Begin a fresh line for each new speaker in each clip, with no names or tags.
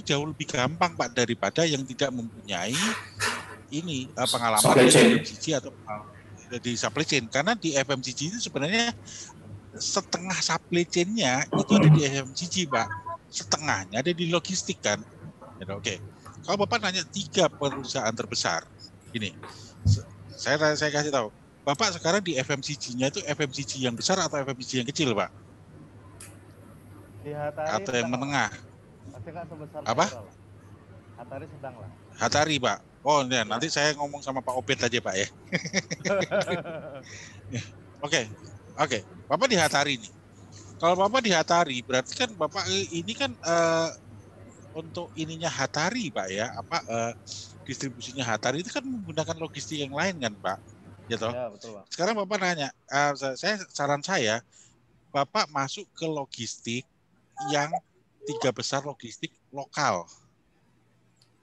jauh lebih gampang Pak daripada yang tidak mempunyai ini pengalaman di FMCG atau di supply chain. Karena di FMCG itu sebenarnya setengah supply chain-nya itu ada di FMCG Pak. Setengahnya ada di logistik kan. Oke. Kalau Bapak nanya 3 perusahaan terbesar, ini saya kasih tahu. Bapak sekarang di FMCG-nya itu FMCG yang besar atau FMCG yang kecil, Pak?
Di Hatari
atau yang menengah?
Pasti nggak sebesar
apa?
Hatari sedang lah.
Hatari, Pak. Oh, ya. Nanti saya ngomong sama Pak Obed aja, Pak ya. Oke. Bapak di Hatari nih. Kalau Bapak di Hatari, berarti kan Bapak ini kan untuk ininya Hatari, Pak ya. Distribusinya Hatari itu kan menggunakan logistik yang lain kan, Pak? Ya, toh?
Ya, betul, Pak.
Sekarang Bapak nanya, saran saya, Bapak masuk ke logistik yang 3 besar logistik lokal.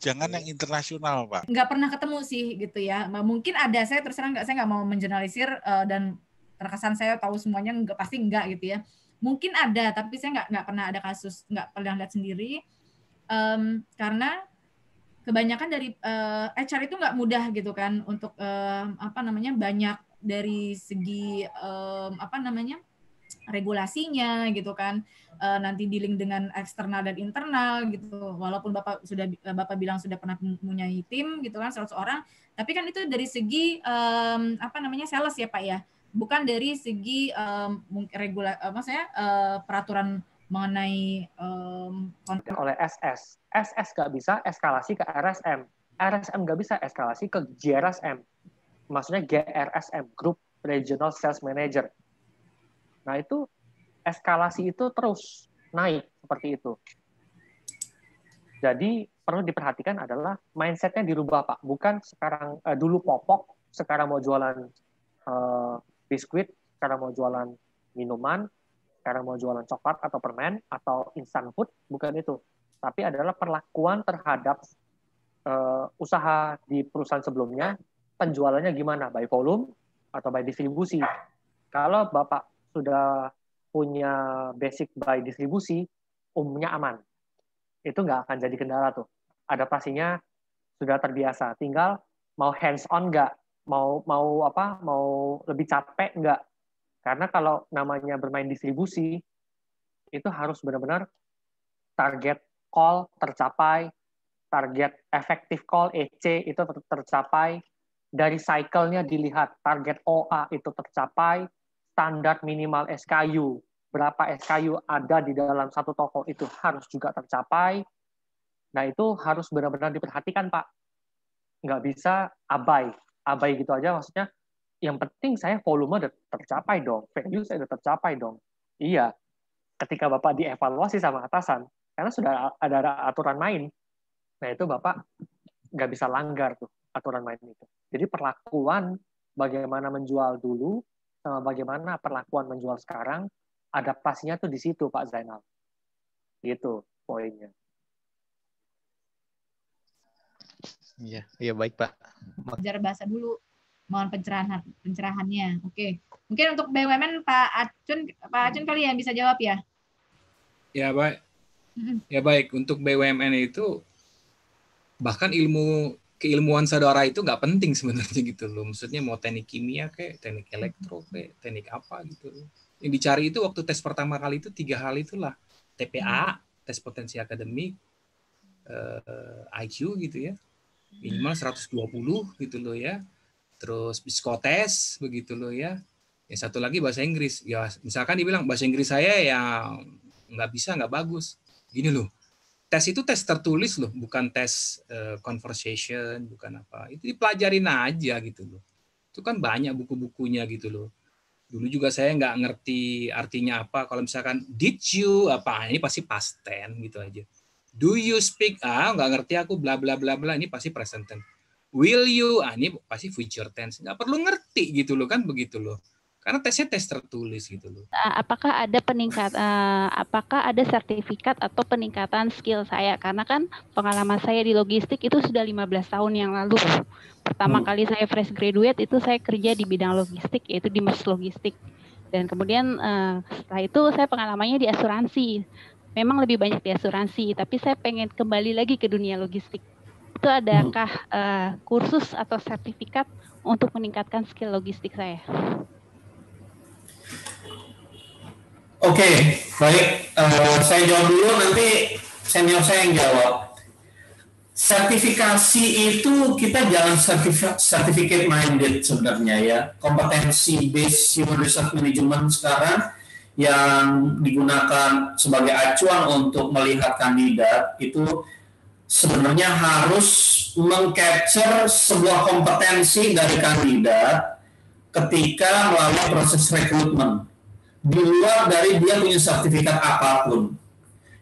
Jangan yang internasional, Pak.
Nggak pernah ketemu sih gitu ya. Mungkin ada, saya terserah nggak, saya nggak mau menjernalisir dan terkesan saya tahu semuanya, pasti enggak gitu ya. Mungkin ada, tapi saya nggak pernah ada kasus, nggak pernah lihat sendiri. Karena kebanyakan dari HR itu nggak mudah gitu kan untuk banyak dari segi regulasinya gitu kan, nanti dealing dengan eksternal dan internal gitu. Walaupun Bapak bilang sudah pernah mempunyai tim gitu kan 100 orang, tapi kan itu dari segi sales ya Pak ya, bukan dari segi peraturan mengenai
oleh SS nggak bisa eskalasi ke RSM nggak bisa eskalasi ke GRSM, maksudnya GRSM Group Regional Sales Manager. Nah itu eskalasi itu terus naik seperti itu. Jadi perlu diperhatikan adalah mindsetnya dirubah Pak, bukan sekarang dulu popok, sekarang mau jualan biskuit, sekarang mau jualan minuman, sekarang mau jualan coklat atau permen atau instant food, bukan itu. Tapi adalah perlakuan terhadap usaha di perusahaan sebelumnya, penjualannya gimana, by volume atau by distribusi. Kalau Bapak sudah punya basic by distribusi, umumnya aman. Itu nggak akan jadi kendala tuh. Adaptasinya sudah terbiasa. Tinggal mau hands on nggak, mau lebih capek nggak. Karena kalau namanya bermain distribusi, itu harus benar-benar target call tercapai, target effective call EC itu tercapai, dari cycle-nya dilihat target OA itu tercapai, standar minimal SKU, berapa SKU ada di dalam satu toko itu harus juga tercapai. Nah itu harus benar-benar diperhatikan Pak. Nggak bisa abai gitu aja, maksudnya yang penting saya volume udah tercapai dong, value saya udah tercapai dong. Iya, ketika Bapak dievaluasi sama atasan, karena sudah ada aturan main, nah itu Bapak nggak bisa langgar tuh aturan main itu. Jadi perlakuan bagaimana menjual dulu, sama bagaimana perlakuan menjual sekarang, adaptasinya tuh di situ Pak Zainal. Gitu poinnya.
Iya baik Pak.
Belajar bahasa dulu, mohon pencerahannya. Oke. Mungkin untuk BUMN Pak Acun kali yang bisa jawab ya.
Ya baik. Ya baik, untuk BUMN itu bahkan keilmuan saudara itu nggak penting sebenarnya gitu loh. Maksudnya mau teknik kimia kayak teknik elektro kayak teknik apa gitu loh. Yang dicari itu waktu tes pertama kali itu 3 hal itulah. TPA, tes potensi akademik, IQ gitu ya. Minimal 120 gitu loh ya. Terus psikotes begitu loh ya. Yang satu lagi bahasa Inggris. Ya misalkan dibilang bahasa Inggris saya yang nggak bagus. Gini loh. Tes itu tes tertulis loh, bukan tes conversation, bukan apa. Itu dipelajarin aja gitu loh. Itu kan banyak buku-bukunya gitu loh. Dulu juga saya nggak ngerti artinya apa. Kalau misalkan did you apa, ini pasti past tense gitu aja. Do you speak? Nggak ngerti aku bla bla bla bla, ini pasti present tense. Will you? Ini pasti future tense. Nggak perlu ngerti gitu loh kan begitu loh. Karena tesnya tes tertulis gitu loh.
Apakah ada sertifikat atau peningkatan skill saya? Karena kan pengalaman saya di logistik itu sudah 15 tahun yang lalu. Pertama kali saya fresh graduate itu saya kerja di bidang logistik, yaitu di Mas Logistik. Dan kemudian setelah itu saya pengalamannya di asuransi. memang lebih banyak di asuransi, tapi saya pengen kembali lagi ke dunia logistik. Itu adakah kursus atau sertifikat untuk meningkatkan skill logistik saya?
Oke, baik. Saya jawab dulu, nanti senior saya yang jawab. Sertifikasi itu kita jangan certificate minded sebenarnya ya. Kompetensi based human resource management sekarang yang digunakan sebagai acuan untuk melihat kandidat itu sebenarnya harus mengcapture sebuah kompetensi dari kandidat ketika melalui proses rekrutmen. Di luar dari dia punya sertifikat apapun.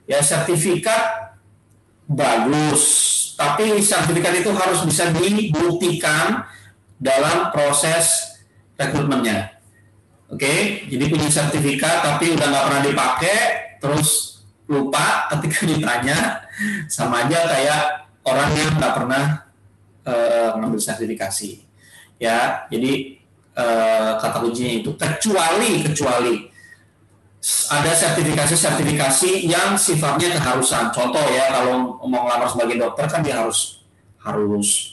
Ya, sertifikat bagus, tapi sertifikat itu harus bisa dibuktikan dalam proses rekrutmennya. Oke, jadi punya sertifikat tapi udah nggak pernah dipakai, terus lupa ketika ditanya, sama aja kayak orang yang nggak pernah mengambil sertifikasi. Ya, jadi kata kuncinya itu kecuali ada sertifikasi yang sifatnya keharusan. Contoh ya, kalau mau ngelamar sebagai dokter kan dia harus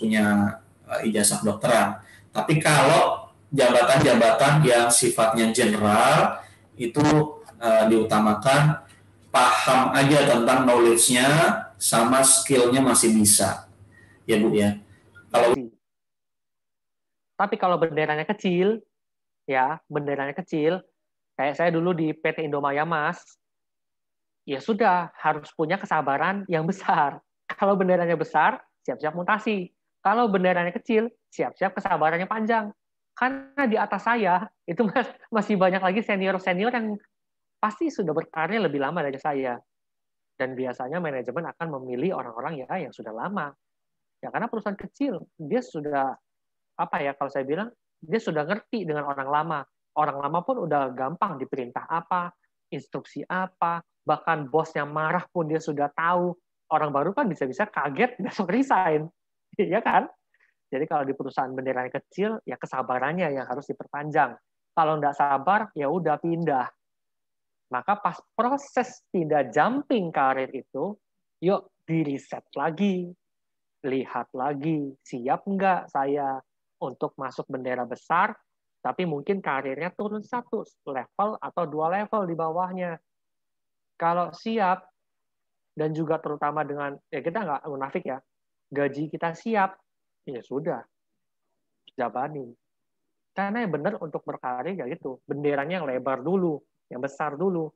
punya ijazah kedokteran. Tapi kalau jabatan-jabatan yang sifatnya general itu diutamakan paham aja tentang knowledge-nya sama skill-nya masih bisa. Ya Bu ya.
Tapi kalau benderanya kecil, kayak saya dulu di PT Indomaya Mas, ya sudah harus punya kesabaran yang besar. Kalau benderanya besar, siap-siap mutasi. Kalau benderanya kecil, siap-siap kesabarannya panjang. Karena di atas saya, itu masih banyak lagi senior-senior yang pasti sudah berkarir lebih lama dari saya. Dan biasanya manajemen akan memilih orang-orang ya yang sudah lama. Ya karena perusahaan kecil, dia sudah, kalau saya bilang, dia sudah ngerti dengan orang lama. Orang lama pun udah gampang diperintah apa, instruksi apa, bahkan bosnya marah pun dia sudah tahu. Orang baru kan bisa-bisa kaget, besok resign. Iya kan? Jadi kalau di perusahaan benderanya kecil, ya kesabarannya yang harus diperpanjang. Kalau nggak sabar, ya udah pindah. Maka pas proses pindah jumping karir itu, yuk di-reset lagi. Lihat lagi, siap nggak saya untuk masuk bendera besar, tapi mungkin karirnya turun 1 level atau 2 level di bawahnya. Kalau siap, dan juga terutama dengan, ya kita nggak munafik ya, gaji kita siap, ya sudah, jabanin. Karena yang benar untuk berkarir ya itu, benderanya yang lebar dulu, yang besar dulu.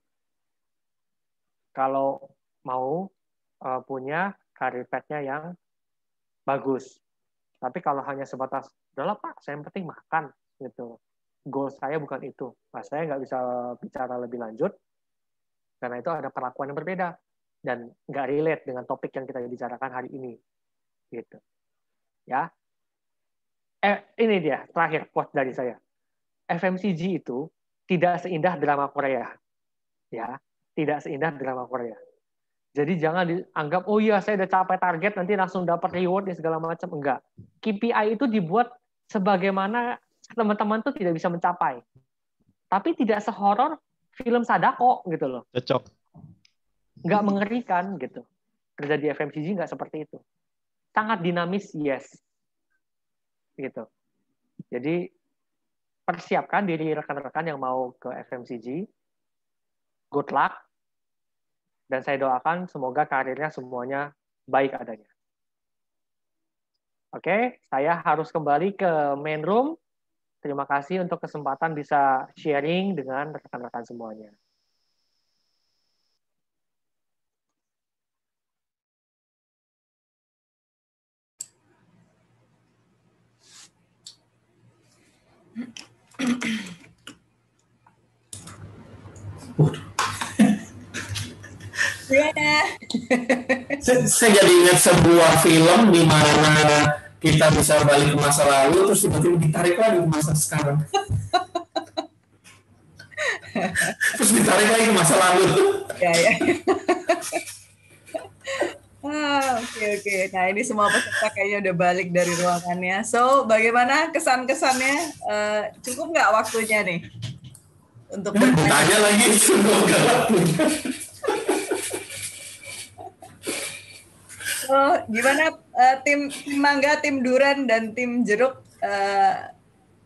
Kalau mau punya karir path-nya yang bagus. Tapi kalau hanya sebatas, udahlah Pak, saya yang penting makan, gitu. Goal saya bukan itu. Nah, saya nggak bisa bicara lebih lanjut karena itu ada perlakuan yang berbeda dan nggak relate dengan topik yang kita bicarakan hari ini. Gitu. Ya. Ini dia terakhir quote dari saya. FMCG itu tidak seindah drama Korea. Ya, tidak seindah drama Korea. Jadi jangan dianggap, oh iya saya udah capai target, nanti langsung dapat reward dan segala macam. Enggak. KPI itu dibuat sebagaimana teman-teman tuh tidak bisa mencapai. Tapi tidak sehoror film Sadako gitu loh.
Cocok.
Nggak mengerikan gitu. Kerja di FMCG nggak seperti itu. Sangat dinamis, yes. Gitu. Jadi persiapkan diri rekan-rekan yang mau ke FMCG. Good luck. Dan saya doakan semoga karirnya semuanya baik adanya. Oke, saya harus kembali ke main room. Terima kasih untuk kesempatan bisa sharing dengan rekan-rekan semuanya.
Saya jadi ingat sebuah film di mana kita bisa balik ke masa lalu terus tiba-tiba ditarik lagi ke masa sekarang. Terus ditarik lagi ke masa lalu.
Ya. Oke. Nah, ini semua peserta kayaknya udah balik dari ruangannya. So, bagaimana kesan-kesannya? Cukup nggak waktunya nih? Untuk
bertanya lagi, cukup nggak waktunya.
Oh, gimana tim Mangga, tim Duren, dan tim Jeruk,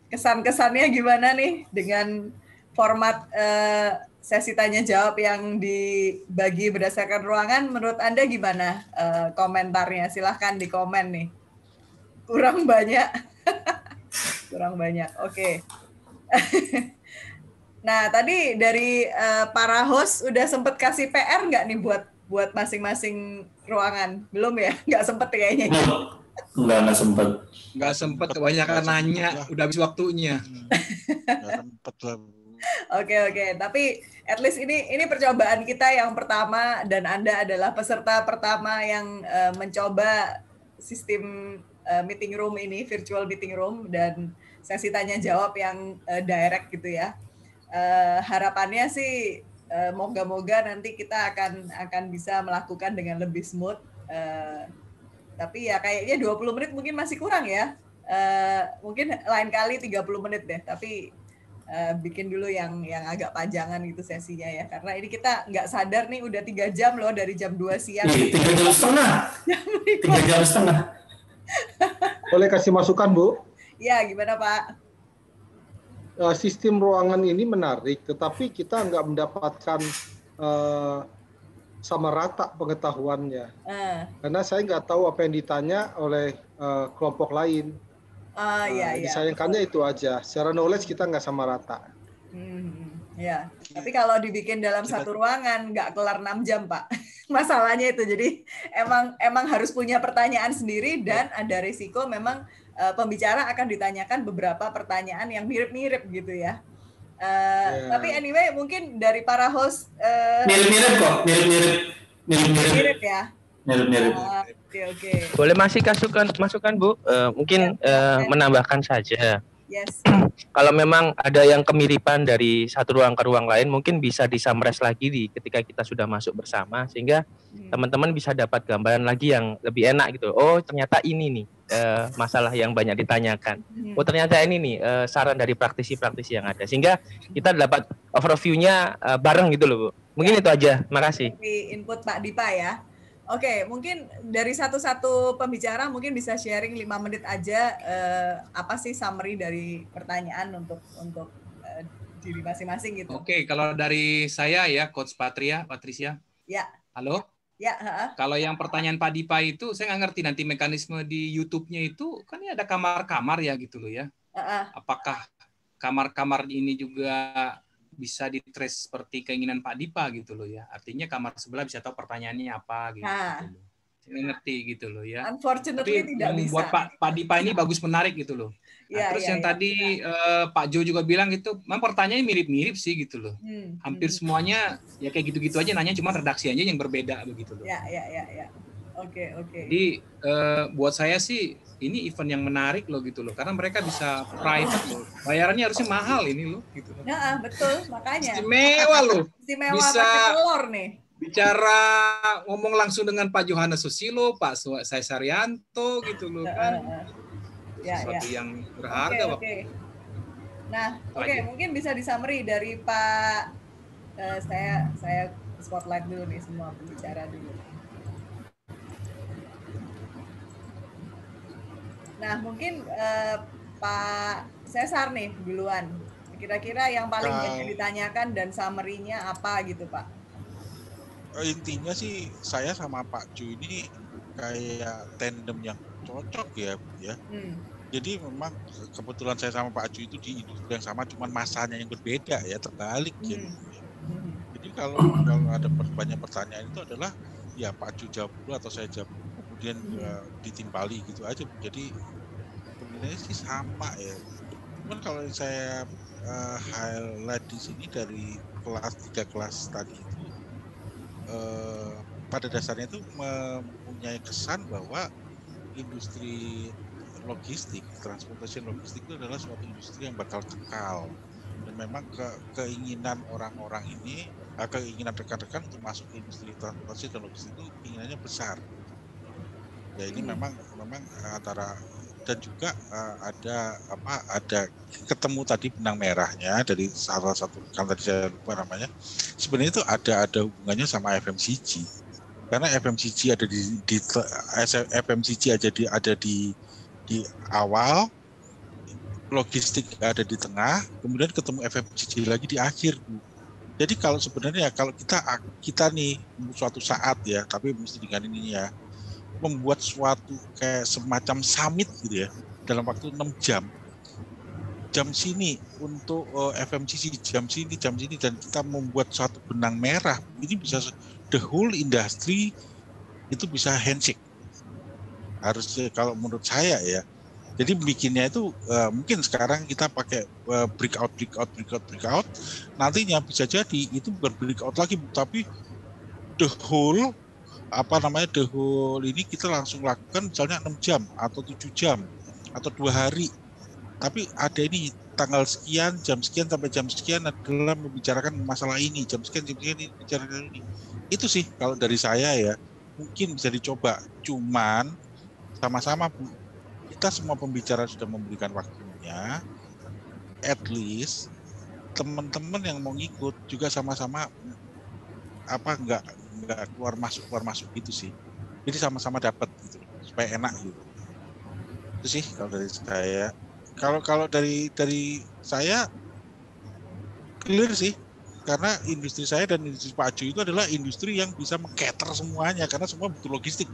kesan-kesannya gimana nih dengan format sesi tanya jawab yang dibagi berdasarkan ruangan? Menurut Anda gimana komentarnya? Silahkan di komen nih. Kurang banyak. Kurang banyak. Oke. Nah, tadi dari para host udah sempet kasih PR nggak nih buat masing-masing ruangan? Belum ya? Nggak sempet kayaknya.
Nggak sempet.
Nggak sempet, kebanyakan nanya, udah habis waktunya.
Nggak sempet lah.
Oke. Tapi at least ini percobaan kita yang pertama, dan Anda adalah peserta pertama yang mencoba sistem meeting room ini, virtual meeting room, dan sesi tanya jawab yang direct gitu ya. Harapannya sih moga-moga nanti kita akan bisa melakukan dengan lebih smooth. Tapi ya kayaknya 20 menit mungkin masih kurang ya. Mungkin lain kali 30 menit deh, tapi bikin dulu yang agak panjangan gitu sesinya ya. Karena ini kita nggak sadar nih udah 3 jam loh, dari jam 2 siang.
3 jam setengah. 3 jam setengah.
Boleh kasih masukan, Bu?
Ya, gimana Pak?
Sistem ruangan ini menarik, tetapi kita nggak mendapatkan sama rata pengetahuannya. Karena saya nggak tahu apa yang ditanya oleh kelompok lain. Disayangkannya itu aja. Secara knowledge kita nggak sama rata.
Ya, tapi kalau dibikin dalam satu ruangan nggak kelar 6 jam, Pak. Masalahnya itu. Jadi emang harus punya pertanyaan sendiri, dan ada risiko memang pembicara akan ditanyakan beberapa pertanyaan yang mirip-mirip gitu ya. Tapi anyway, mungkin dari para host
mirip-mirip kok,
mirip ya.
Mirip-mirip.
Oke.
Boleh masih masukan Bu? Mungkin menambahkan saja.
Yes.
Kalau memang ada yang kemiripan dari satu ruang ke ruang lain, mungkin bisa disummarize lagi ketika kita sudah masuk bersama, sehingga teman-teman bisa dapat gambaran lagi yang lebih enak gitu. Oh, ternyata ini nih masalah yang banyak ditanyakan. Oh, ternyata ini nih saran dari praktisi-praktisi yang ada, sehingga kita dapat overview-nya bareng gitu loh, Bu. Mungkin itu aja. Makasih.
Input Pak Dipa ya. Oke, mungkin dari satu-satu pembicara mungkin bisa sharing 5 menit aja apa sih summary dari pertanyaan untuk diri masing-masing gitu.
Oke, kalau dari saya ya, Coach Patricia.
Ya.
Halo?
Ya.
Kalau yang pertanyaan Pak Dipa itu, saya nggak ngerti nanti mekanisme di YouTube-nya itu, kan ini ada kamar-kamar ya gitu loh ya. Apakah kamar-kamar ini juga bisa di-trace seperti keinginan Pak Dipa gitu loh ya. Artinya kamar sebelah bisa tahu pertanyaannya apa gitu. Saya ngerti gitu loh ya.
Unfortunately
tapi
tidak
yang
bisa.
Buat Pak Dipa ini bagus, menarik gitu loh. Terus yang tadi Pak Jo juga bilang itu, memang pertanyaannya mirip-mirip sih gitu loh. Hampir semuanya ya kayak gitu-gitu aja, nanya cuma redaksi aja yang berbeda begitu loh.
Ya. Oke.
Jadi buat saya sih ini event yang menarik loh gitu loh, karena mereka bisa private loh. Bayarannya harusnya mahal ini loh gitu loh.
Nah, betul, makanya.
Istimewa loh.
Istimewa
bisa
pakai telur nih.
Bicara ngomong langsung dengan Pak Johannes Susilo, Pak Saryanto gitu loh kan. Sesuatu yang berharga.
Oke. Nah, mungkin bisa disummary dari Pak saya spotlight dulu nih semua pembicara dulu. Nah, mungkin Pak Cesar nih duluan. Kira-kira yang paling banyak ditanyakan dan summary-nya apa gitu, Pak?
Intinya sih saya sama Pak Ju ini kayak tandem yang cocok ya. Jadi memang kebetulan saya sama Pak Ju itu di industri yang sama, cuman masanya yang berbeda ya, terbalik gitu. Jadi kalau ada banyak pertanyaan itu adalah ya Pak Ju jawab dulu atau saya jawab, kemudian ditimpali gitu aja. Jadi sebenarnya sih sama ya. Cuman kalau saya highlight di sini dari 3 kelas tadi itu, pada dasarnya itu mempunyai kesan bahwa industri logistik, transportasi logistik itu adalah suatu industri yang bakal kekal, dan memang keinginan orang-orang ini, keinginan rekan-rekan untuk masuk ke industri transportasi dan logistik itu keinginannya besar. Ya ini memang antara, dan juga ada ketemu tadi benang merahnya dari salah satu, kan tadi saya lupa namanya, sebenarnya itu ada hubungannya sama FMCG. Karena FMCG ada FMCG ada di awal, logistik ada di tengah, kemudian ketemu FMCG lagi di akhir, Bu. Jadi kalau sebenarnya kalau kita nih suatu saat ya, tapi mesti dengan ini ya, membuat suatu kayak semacam summit gitu ya, dalam waktu 6 jam. Jam sini untuk FMCG, jam sini, dan kita membuat suatu benang merah, ini bisa the whole industry itu bisa handshake. Harusnya kalau menurut saya ya. Jadi bikinnya itu mungkin sekarang kita pakai breakout. Nantinya bisa jadi itu bukan breakout lagi, tapi the whole ini kita langsung lakukan misalnya 6 jam atau 7 jam atau 2 hari. Tapi ada ini tanggal sekian, jam sekian sampai jam sekian adalah membicarakan masalah ini, jam sekian ini bicarakan ini. Itu sih kalau dari saya ya, mungkin bisa dicoba. Cuman sama-sama Bu, kita semua pembicara sudah memberikan waktunya, at least teman-teman yang mau ngikut juga sama-sama nggak keluar masuk gitu sih. Jadi sama-sama dapat gitu, supaya enak gitu. Itu sih kalau dari saya. Kalau dari saya clear sih, karena industri saya dan industri Pak Ajo itu adalah industri yang bisa meng-cater semuanya, karena semua butuh logistik.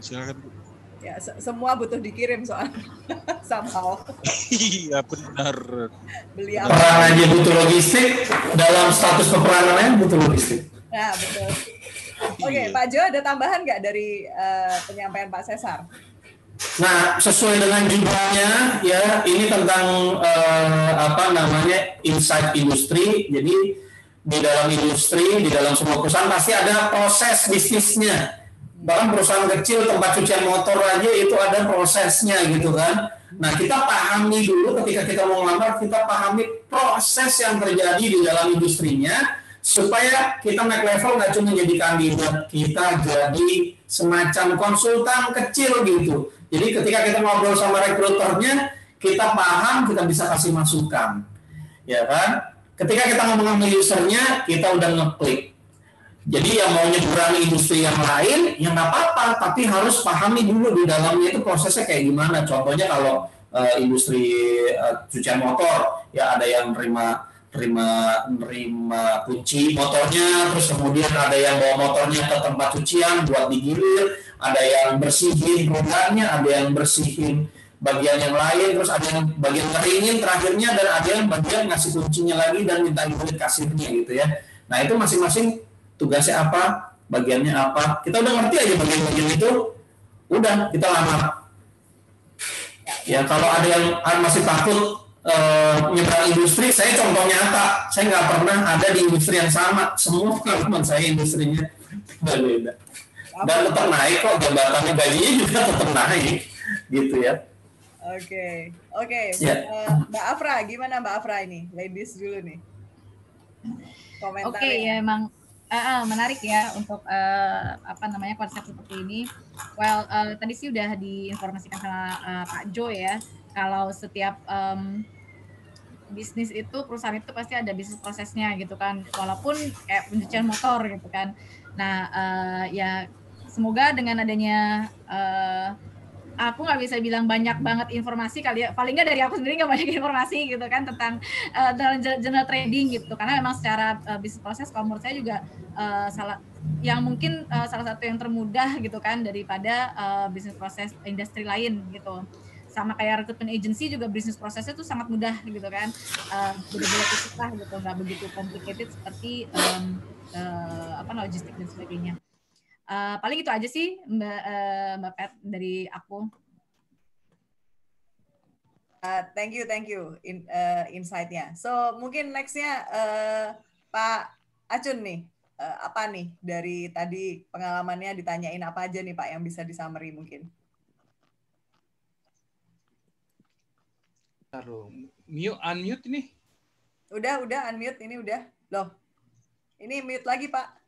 Silakan Bu.
Ya, semua butuh dikirim soalnya somehow.
Iya benar.
Beli apa?
Peranannya butuh logistik, dalam status peperanannya butuh logistik.
Nah betul. Oke, Pak Jo ada tambahan nggak dari penyampaian Pak Cesar?
Nah, sesuai dengan judulnya ya, ini tentang insight industri. Jadi di dalam industri, di dalam semua perusahaan pasti ada proses bisnisnya. Bahkan perusahaan kecil tempat cucian motor aja itu ada prosesnya gitu kan. Nah, kita pahami dulu ketika kita mau ngelamar, kita pahami proses yang terjadi di dalam industrinya supaya kita naik level nggak cuma jadi kandidat, kita jadi semacam konsultan kecil gitu. Jadi ketika kita ngobrol sama rekruternya, kita paham, kita bisa kasih masukan, ya kan? Ketika kita ngomong sama usernya, kita udah ngeklik. Jadi yang mau nyebrang industri yang lain, ya nggak apa-apa, tapi harus pahami dulu di dalamnya itu prosesnya kayak gimana. Contohnya kalau industri cucian motor, ya ada yang nerima kunci motornya, terus kemudian ada yang bawa motornya ke tempat cucian buat digilir, ada yang bersihin rodanya, ada yang bersihin bagian yang lain, terus ada yang bagian keringin terakhirnya, dan ada yang bagian ngasih kuncinya lagi dan minta duit kasirnya gitu ya. Nah itu masing-masing tugasnya apa, bagiannya apa, kita udah ngerti aja bagian-bagian itu, udah kita lamar. Ya kalau ada yang masih takut nyebrang industri, saya contoh nyata, saya nggak pernah ada di industri yang sama, semua teman saya industrinya beda. Dan tetap naik kok, jabatannya, gajinya juga tetap naik, gitu ya.
Oke. Ya. Mbak Afra, gimana Mbak Afra ini? Ladies dulu nih. Komentarnya.
Oke, ya emang menarik ya untuk konsep seperti ini. Well, tadi sih udah diinformasikan sama Pak Jo ya, kalau setiap bisnis itu, perusahaan itu pasti ada bisnis prosesnya gitu kan, walaupun kayak pencucian motor gitu kan. Nah ya semoga dengan adanya aku nggak bisa bilang banyak banget informasi kali ya, paling nggak dari aku sendiri nggak banyak informasi gitu kan tentang general trading gitu, karena memang secara bisnis proses kalau menurut saya juga salah satu yang termudah gitu kan daripada bisnis proses industri lain gitu. Sama kayak recruitment agency juga bisnis prosesnya tuh sangat mudah gitu kan, benar-benar susah gitu, nggak begitu complicated seperti logistik dan sebagainya. Paling itu aja sih Mbak Pet dari aku.
Thank you insight-nya. So mungkin next-nya Pak Acun nih, apa nih dari tadi pengalamannya, ditanyain apa aja nih Pak yang bisa di-summary mungkin?
Taruh unmute ini.
Udah unmute ini udah. Loh. Ini mute lagi, Pak.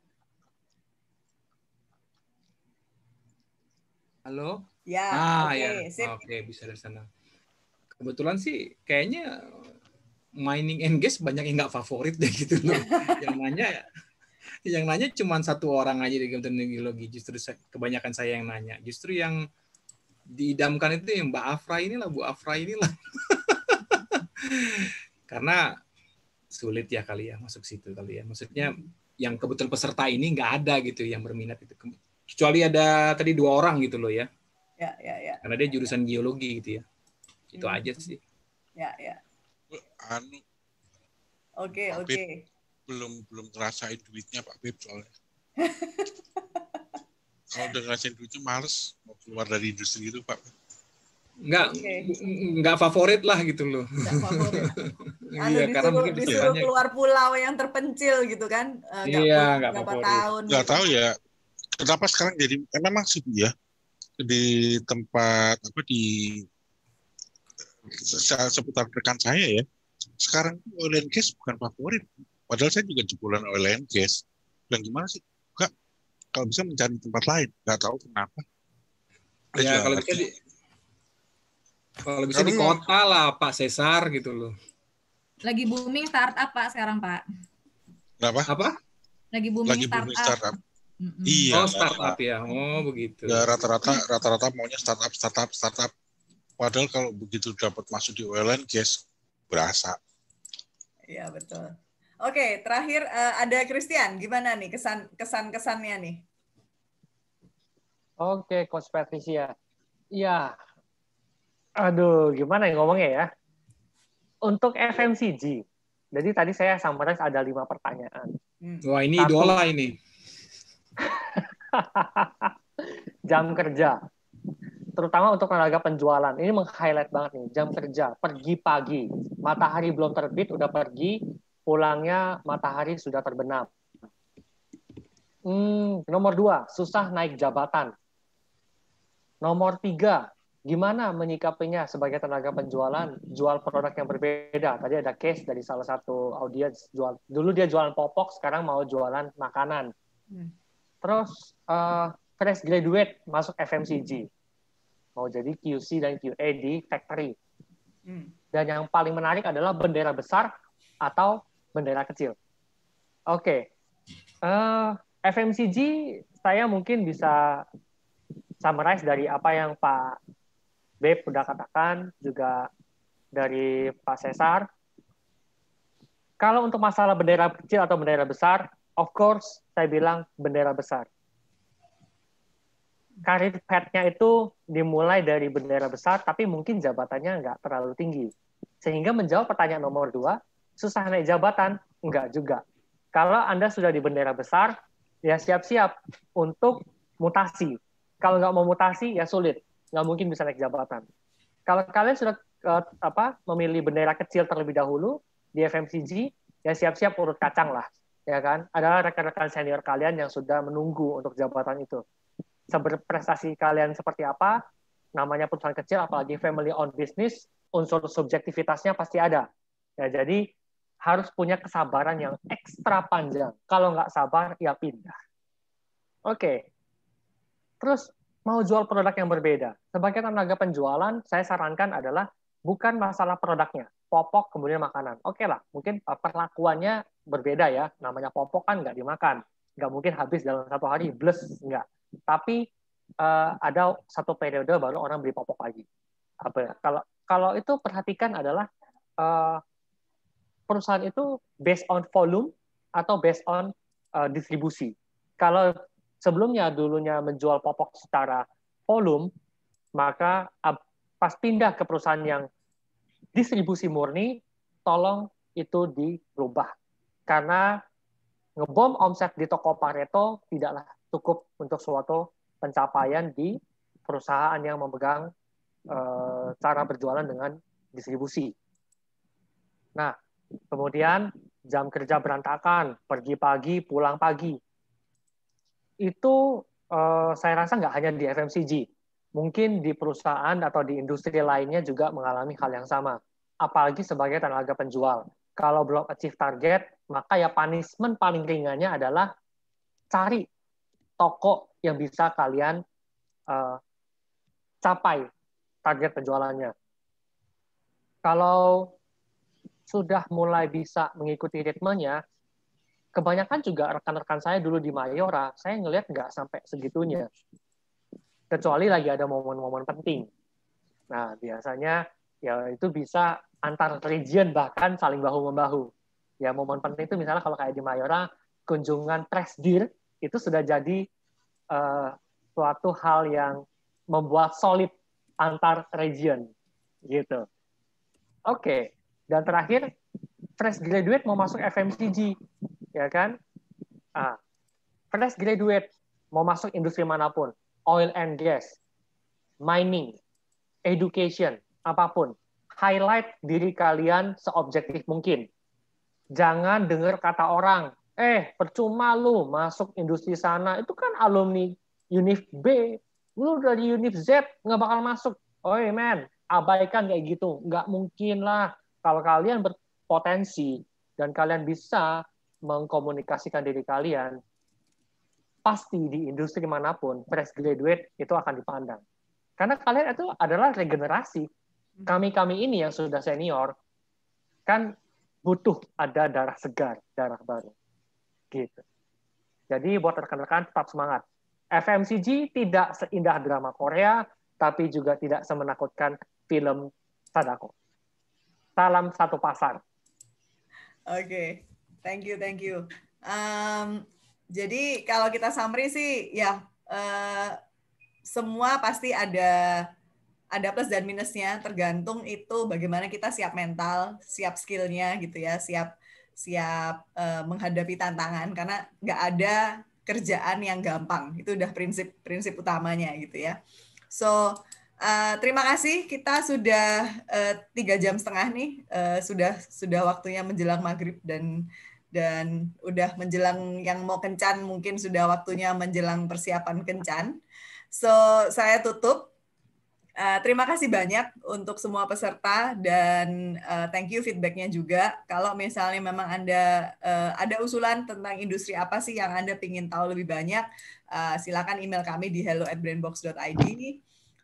Halo?
Ya,
ya. Oke, bisa dari sana. Kebetulan sih kayaknya mining and gas banyak yang nggak favorit deh gitu loh. Yang nanya Yang nanya cuma satu orang aja di teknologi. Justru kebanyakan saya yang nanya. Justru yang diidamkan itu yang Mbak Afra inilah, Bu Afra inilah. Karena sulit ya kali ya masuk situ kali ya. Maksudnya yang kebetulan peserta ini nggak ada gitu yang berminat itu. Kecuali ada tadi 2 orang gitu loh ya.
Ya.
Karena dia jurusan geologi gitu ya. Itu aja sih.
Ya. Oke.
Belum ngerasain duitnya Pak Beb soalnya. Kalau udah ngerasain duitnya males mau keluar dari industri itu Pak.
Nggak favorit lah gitu loh.
Nggak favorit. Iya, karena mungkin disuruh keluar pulau yang terpencil gitu kan.
Nggak
berapa tahun.
Nggak tahu ya. Kenapa sekarang jadi memang sih ya di tempat di seputar rekan saya ya. Sekarang oil and gas bukan favorit. Padahal saya juga jebolan oil and gas. Bilang gimana sih? Enggak. Kalau bisa mencari tempat lain. Nggak tahu kenapa.
Ya kalau bisa di kota lah Pak Cesar gitu loh.
Lagi booming startup Pak sekarang Pak.
Apa?
Lagi booming startup.
Iya.
Startup ya. Begitu.
Ya rata-rata maunya startup. Padahal kalau begitu dapat masuk di oil and gas berasa.
Iya betul. Oke, terakhir ada Christian, gimana nih kesan-kesannya nih?
Oke, Coach Patricia. Iya. Aduh, gimana ya ngomongnya ya? Untuk FMCG, jadi tadi saya summarize ada 5 pertanyaan.
Wah, ini idola ini.
Jam kerja. Terutama untuk tenaga penjualan. Ini meng-highlight banget nih. Jam kerja, pergi pagi. Matahari belum terbit, udah pergi. Pulangnya matahari sudah terbenam. Nomor 2, susah naik jabatan. Nomor 3, gimana menyikapinya sebagai tenaga penjualan, jual produk yang berbeda. Tadi ada case dari salah satu audiens, dulu dia jualan popok, sekarang mau jualan makanan. Terus fresh graduate masuk FMCG, mau jadi QC dan QA di factory. Dan yang paling menarik adalah bendera besar atau bendera kecil. Oke. FMCG saya mungkin bisa summarize dari apa yang Pak Beb udah katakan, juga dari Pak Cesar. Kalau untuk masalah bendera kecil atau bendera besar, of course saya bilang bendera besar. Karir path-nya itu dimulai dari bendera besar, tapi mungkin jabatannya nggak terlalu tinggi. Sehingga menjawab pertanyaan nomor 2, susah naik jabatan? Enggak juga. Kalau Anda sudah di bendera besar, ya siap-siap untuk mutasi. Kalau nggak mau mutasi, ya sulit. Nggak mungkin bisa naik jabatan. Kalau kalian sudah memilih bendera kecil terlebih dahulu di FMCG, ya siap-siap urut kacang lah, ya kan? Adalah rekan-rekan senior kalian yang sudah menunggu untuk jabatan itu. Prestasi kalian seperti apa? Namanya perusahaan kecil, apalagi family owned business, unsur subjektivitasnya pasti ada. Ya, jadi harus punya kesabaran yang ekstra panjang. Kalau nggak sabar, ya pindah. Oke. Terus mau jual produk yang berbeda. Sebagai tenaga penjualan, saya sarankan adalah bukan masalah produknya, popok kemudian makanan. Oke lah, mungkin perlakuannya berbeda ya. Namanya popok kan nggak dimakan, nggak mungkin habis dalam 1 hari, bless nggak. Tapi ada satu periode baru orang beli popok lagi. Kalau itu perhatikan adalah perusahaan itu based on volume atau based on distribusi. Kalau sebelumnya dulunya menjual popok secara volume, maka pas pindah ke perusahaan yang distribusi murni, tolong itu dirubah. Karena ngebom omset di toko Pareto tidaklah cukup untuk suatu pencapaian di perusahaan yang memegang cara berjualan dengan distribusi. Nah, kemudian jam kerja berantakan, pergi pagi, pulang pagi. Itu saya rasa nggak hanya di FMCG, mungkin di perusahaan atau di industri lainnya juga mengalami hal yang sama. Apalagi sebagai tenaga penjual. Kalau belum achieve target, maka ya punishment paling ringannya adalah cari toko yang bisa kalian capai target penjualannya. Kalau sudah mulai bisa mengikuti ritmenya, kebanyakan juga rekan-rekan saya dulu di Mayora, saya ngelihat nggak sampai segitunya. Kecuali lagi ada momen-momen penting. Nah, biasanya ya itu bisa antar region bahkan saling bahu-membahu. Ya, momen penting itu misalnya kalau kayak di Mayora, kunjungan Pressdir itu sudah jadi suatu hal yang membuat solid antar region. Gitu. Oke. Dan terakhir, fresh graduate mau masuk FMCG. Ya kan? Fresh graduate mau masuk industri manapun, oil and gas, mining, education, apapun, highlight diri kalian seobjektif mungkin. Jangan dengar kata orang, percuma lu masuk industri sana, itu kan alumni Univ B, lu dari Univ Z nggak bakal masuk. Oi man, abaikan kayak gitu, nggak mungkin lah. Kalau kalian berpotensi dan kalian bisa mengkomunikasikan diri kalian, pasti di industri manapun, fresh graduate itu akan dipandang. Karena kalian itu adalah regenerasi. Kami-kami ini yang sudah senior, kan butuh ada darah segar, darah baru. Gitu. Jadi buat rekan-rekan tetap semangat. FMCG tidak seindah drama Korea, tapi juga tidak semenakutkan film Sadako. Salam satu pasar.
Oke. Thank you. Jadi kalau kita summary sih, ya semua pasti ada plus dan minusnya, tergantung itu bagaimana kita siap mental, siap skillnya gitu ya, siap menghadapi tantangan, karena nggak ada kerjaan yang gampang, itu udah prinsip utamanya gitu ya. So terima kasih, kita sudah 3,5 jam nih, sudah waktunya menjelang maghrib dan udah menjelang yang mau kencan, mungkin sudah waktunya menjelang persiapan kencan. So saya tutup. Terima kasih banyak untuk semua peserta dan thank you feedback-nya juga. Kalau misalnya memang Anda ada usulan tentang industri apa sih yang Anda ingin tahu lebih banyak, silakan email kami di hello@brainbox.id.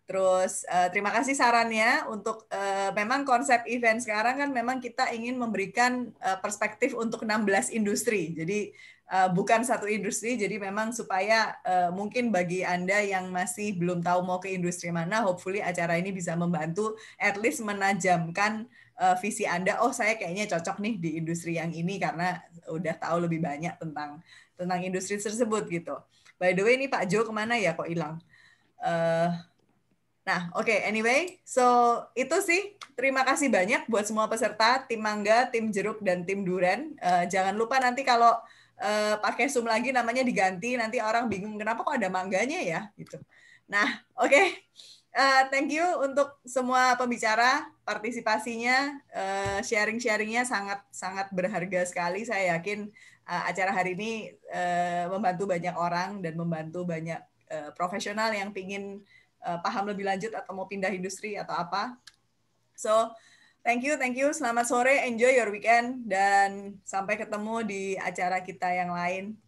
Terus terima kasih sarannya untuk memang konsep event sekarang kan memang kita ingin memberikan perspektif untuk 16 industri. Jadi bukan satu industri, jadi memang supaya mungkin bagi Anda yang masih belum tahu mau ke industri mana, hopefully acara ini bisa membantu at least menajamkan visi Anda, oh saya kayaknya cocok nih di industri yang ini karena udah tahu lebih banyak tentang industri tersebut gitu. By the way, ini Pak Jo kemana ya, kok hilang? Nah, oke, anyway, so itu sih. Terima kasih banyak buat semua peserta, tim Mangga, tim Jeruk, dan tim Duren. Jangan lupa nanti kalau pakai Zoom lagi namanya diganti, nanti orang bingung kenapa kok ada mangganya ya, gitu. Nah, oke. Thank you untuk semua pembicara, partisipasinya, sharing-sharingnya sangat berharga sekali. Saya yakin acara hari ini membantu banyak orang dan membantu banyak profesional yang pingin paham lebih lanjut atau mau pindah industri atau apa. So, thank you. Selamat sore, enjoy your weekend, dan sampai ketemu di acara kita yang lain.